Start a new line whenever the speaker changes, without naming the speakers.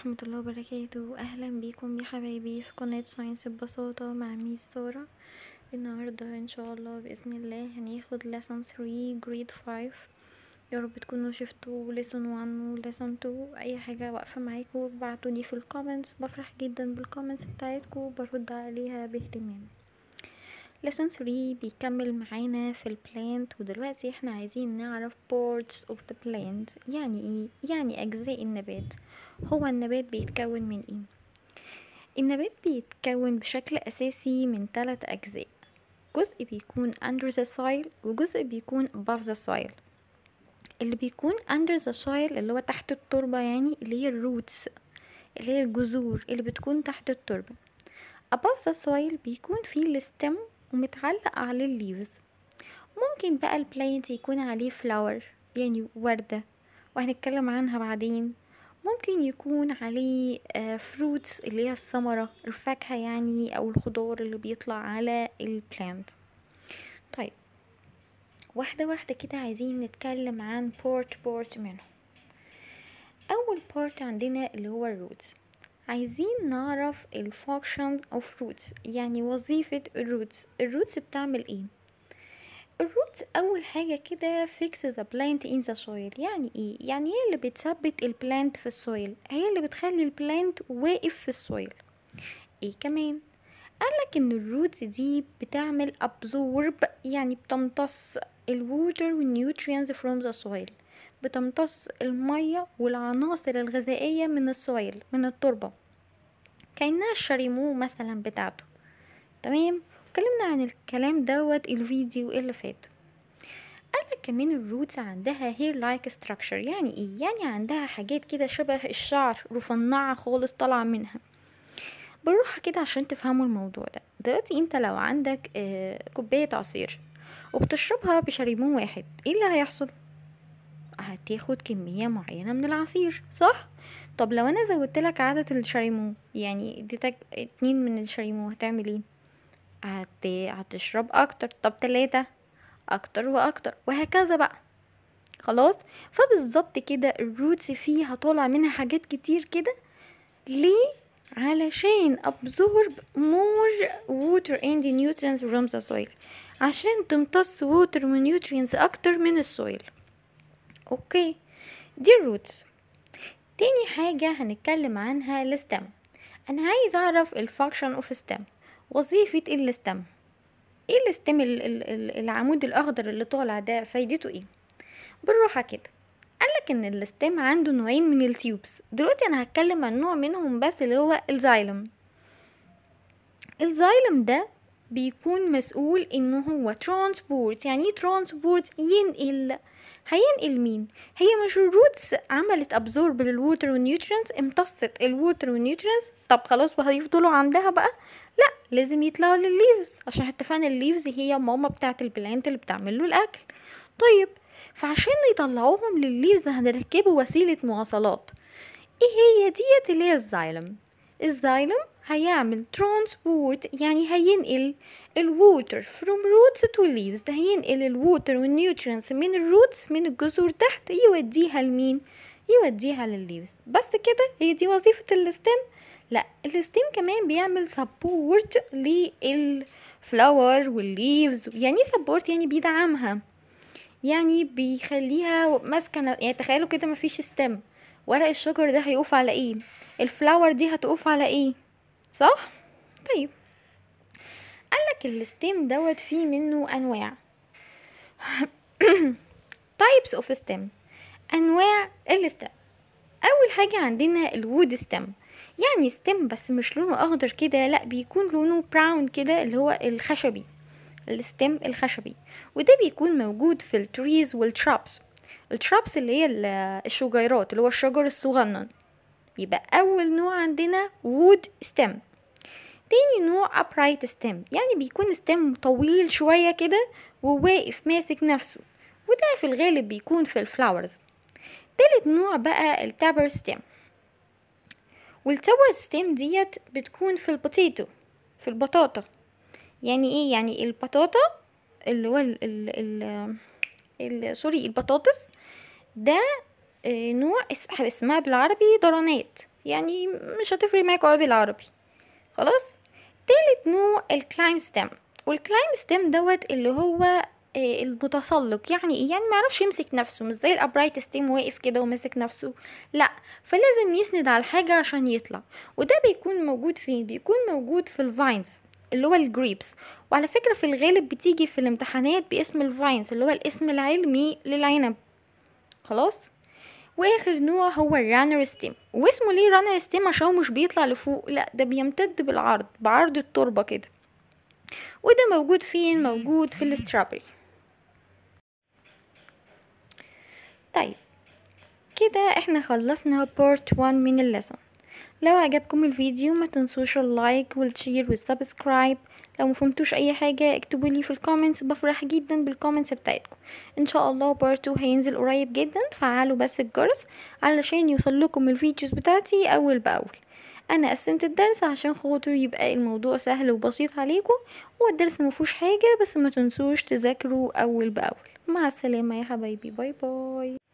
ورحمة الله وبركاته. أهلا بيكم يا حبايبي في قناة ساينس ببساطة مع ميس سارة. النهاردة إن شاء الله بإذن الله هناخد lesson 3 grade 5. يا رب تكونوا شفتوا lesson 1 و lesson 2. أي حاجة واقفة معاكوا بعتولي في الكومنتس، بفرح جدا بالكومنتس بتاعتكوا، برد عليها باهتمام. lesson 3 بيكمل معانا في البلانت، ودلوقتي احنا عايزين نعرف parts of the plant. يعني ايه؟ يعني أجزاء النبات. هو النبات بيتكون من ايه؟ النبات بيتكون بشكل أساسي من 3 أجزاء. جزء بيكون under the soil وجزء بيكون above the soil. اللي بيكون under the soil اللي هو تحت التربة، يعني اللي هي الروتس، اللي هي الجذور اللي بتكون تحت التربة. above the soil بيكون فيه الستم ومتعلق عليه الليفز. ممكن بقى البلانت يكون عليه flower يعني وردة، وهنتكلم عنها بعدين. ممكن يكون عليه fruits اللي هي الثمرة، الفاكهة يعني، او الخضار اللي بيطلع على البلانت. طيب، واحدة واحدة كده عايزين نتكلم عن بورت منه. اول بورت عندنا اللي هو الروتس. عايزين نعرف الفانكشن اوف روتس، يعني وظيفة الروتس بتعمل ايه. الروتس اول حاجة كده fix the plant in the soil. يعني ايه؟ يعني هي اللي بتثبت البلانت في السويل، هي اللي بتخلي البلانت واقف في السويل. ايه كمان؟ قالك ان الروتس دي بتعمل absorb، يعني بتمتص الووتر والنيوترينز from the soil، بتمتص المية والعناصر الغذائية من السويل، من التربة، كأنها الشريمو مثلا بتاعته. تمام، اتكلمنا عن الكلام دوت الفيديو اللي فات. قالك كمان الروتس عندها hair like structure. يعني ايه؟ يعني عندها حاجات كده شبه الشعر، رفنعة خالص طالعة منها. بالراحة كده عشان تفهموا الموضوع ده. دلوقتي انت لو عندك كوباية عصير وبتشربها بشريمون واحد، ايه اللي هيحصل؟ هتاخد كمية معينة من العصير، صح؟ طب لو انا زودتلك عدد الشريمون، يعني اديتك 2 من الشريمون، هتعمل ايه؟ هتشرب اكتر. طب 3، اكتر واكتر، وهكذا بقى. خلاص، فبالظبط كده الروتس فيها طالع منها حاجات كتير كده. ليه؟ علشان absorb more water and nutrients from the soil، عشان تمتص water و nutrients اكتر من السويل. اوكي، دي الروتس. تاني حاجة هنتكلم عنها الستم. انا عايز اعرف الفانكشن اوف ستم، وظيفة الستم. ايه الستم؟ العمود الاخضر اللي طالع ده فايدته ايه؟ بالراحة كده. قالك ان الستم عنده نوعين من التيوبس. دلوقتي انا هتكلم عن نوع منهم بس، اللي هو الزايلم. الزايلم ده بيكون مسؤول انه هو ترانسبورت. يعني ايه ترانسبورت؟ ينقل. هينقل مين؟ هي مش الروتس عملت ابزورب للووتر والنيوترينز، امتصت الووتر والنيوترينز، طب خلاص وهيفضلوا عندها بقى؟ لا، لازم يطلعوا للليفز، عشان اتفقنا الليفز هي ماما بتاعت البلانت اللي بتعمل له الاكل. طيب، فعشان يطلعوهم للليفز هنركبوا وسيلة مواصلات. ايه هي ديت؟ اللي هي الزايلم. الزايلم هيعمل ترانسبورت، يعني هينقل الووتر from roots to leaves. ده هينقل الووتر والنيوترينز من الروتس، من الجذور تحت، يوديها لمين؟ يوديها للليفز. بس كده؟ هي دي وظيفة الستم؟ لا، الستم كمان بيعمل سبورت للفلاور والليفز. يعني ايه سبورت؟ يعني بيدعمها، يعني بيخليها ماسكه. يعني تخيلوا كده مفيش ستم، ورق الشجر ده هيقف على ايه؟ الفلاور دي هتقف على ايه؟ صح؟ طيب، قالك الستيم دوت فيه منه انواع. types of stem، انواع الستم. اول حاجه عندنا الوود ستم. يعني ستم بس مش لونه اخضر كده، لا، بيكون لونه براون كده، اللي هو الخشبي، الستم الخشبي. وده بيكون موجود في التريز والترابس. الترابس اللي هي الشجيرات، اللي هو الشجر الصغنن. يبقى اول نوع عندنا وود ستم. تاني نوع upright stem، يعني بيكون ستم طويل شوية كده وواقف ماسك نفسه، وده في الغالب بيكون في الفلاورز. تالت نوع بقى التابر ستم. والتابر ستم ديت بتكون في البوتيتو، في البطاطا. يعني ايه؟ يعني البطاطا اللي هو سوري، البطاطس ده نوع اسمها بالعربي ضرنات. يعني مش هتفرق معاكوا اوي بالعربي. خلاص. تالت نوع الكلايم ستيم، والكلايم ستيم دوت اللي هو المتسلق. يعني ايه؟ يعني معرفش يمسك نفسه، مش زي الابرايت ستيم واقف كده وماسك نفسه، لا، فلازم يسند على حاجة عشان يطلع. وده بيكون موجود فين؟ بيكون موجود في الفاينز اللي هو الجريبس. وعلى فكرة في الغالب بتيجي في الامتحانات باسم الفاينز اللي هو الاسم العلمي للعنب. خلاص. واخر نوع هو الرانر ستيم، واسمه ليه رانر ستيم؟ عشان هو مش بيطلع لفوق، لا ده بيمتد بالعرض، بعرض التربة كده. وده موجود فين؟ موجود في الاسترابري. طيب كده احنا خلصنا بارت 1 من اللسن. لو عجبكم الفيديو ما تنسوش اللايك والشير والسبسكرايب. لو مفهمتوش اي حاجة اكتبوا لي في الكومنتس، بفرح جدا بالكومنتس بتاعتكم. ان شاء الله بارت 2 هينزل قريب جدا، فعلوا بس الجرس علشان يوصل لكم الفيديوز بتاعتي اول باول. انا قسمت الدرس عشان خاطر يبقى الموضوع سهل وبسيط عليكم. هو الدرس مفهوش حاجة، بس ما تنسوش تذاكروا اول باول. مع السلامة يا حبايبي، باي باي.